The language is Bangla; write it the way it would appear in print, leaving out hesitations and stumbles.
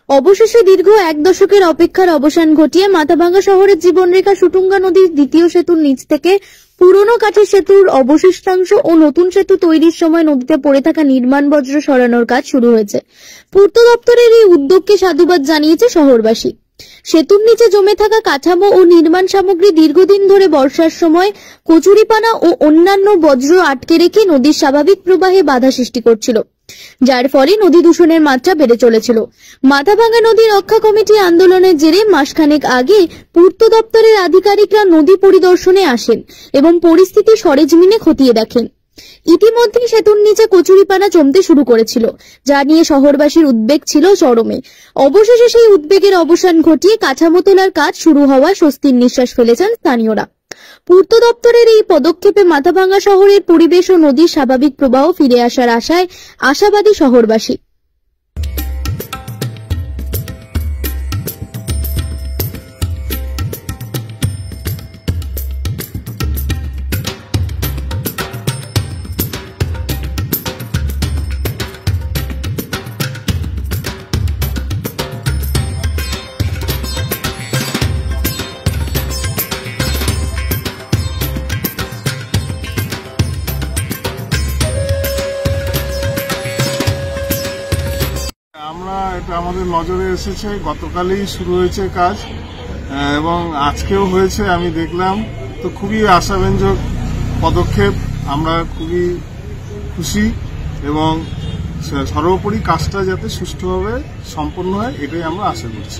অবশেষে দীর্ঘ এক দশকের অপেক্ষার অবসান ঘটিয়ে মাথাভাঙ্গা শহরের জীবনরেখা সুটুঙ্গা নদীর দ্বিতীয় সেতুর নিচ থেকে পুরনো কাঠের সেতুর অবশিষ্টাংশ ও নতুন সেতু তৈরির সময় নদীতে পড়ে থাকা নির্মাণ বজ্র সরানোর কাজ শুরু হয়েছে। পূর্ত দপ্তরের এই উদ্যোগকে সাধুবাদ জানিয়েছে শহরবাসী। সেতুর নিচে জমে থাকা কাঠামো ও নির্মাণ সামগ্রী দীর্ঘদিন ধরে বর্ষার সময় কচুরিপানা ও অন্যান্য বজ্র আটকে রেখে নদীর স্বাভাবিক প্রবাহে বাধা সৃষ্টি করছিল, যার ফলে নদী দূষণের মাত্রা বেড়ে চলেছিল। মাথাভাঙ্গা নদী রক্ষা কমিটি আন্দোলনের জেরে মাসখানেক আগে পূর্ত দপ্তরের আধিকারিকরা নদী পরিদর্শনে আসেন এবং পরিস্থিতি সরেজমিনে খতিয়ে দেখেন। ইতিমধ্যেই সেতুর নিচে কচুরিপানা জমতে শুরু করেছিল, যা নিয়ে শহরবাসীর উদ্বেগ ছিল চরমে। অবশেষে সেই উদ্বেগের অবসান ঘটিয়ে কাঠামো তোলার কাজ শুরু হওয়ায় স্বস্তির নিঃশ্বাস ফেলেছেন স্থানীয়রা। পূর্ত দপ্তরের এই পদক্ষেপে মাথাভাঙ্গা শহরের পরিবেশ ও নদীর স্বাভাবিক প্রবাহ ফিরে আসার আশায় আশাবাদী শহরবাসী। এটা আমাদের নজরে এসেছে, গতকালই শুরু হয়েছে কাজ এবং আজকেও হয়েছে। আমি দেখলাম, তো খুবই আশাব্যঞ্জক পদক্ষেপ। আমরা খুবই খুশি এবং সর্বোপরি কাজটা যাতে সুষ্ঠুভাবে সম্পন্ন হয় এটাই আমরা আশা করছি।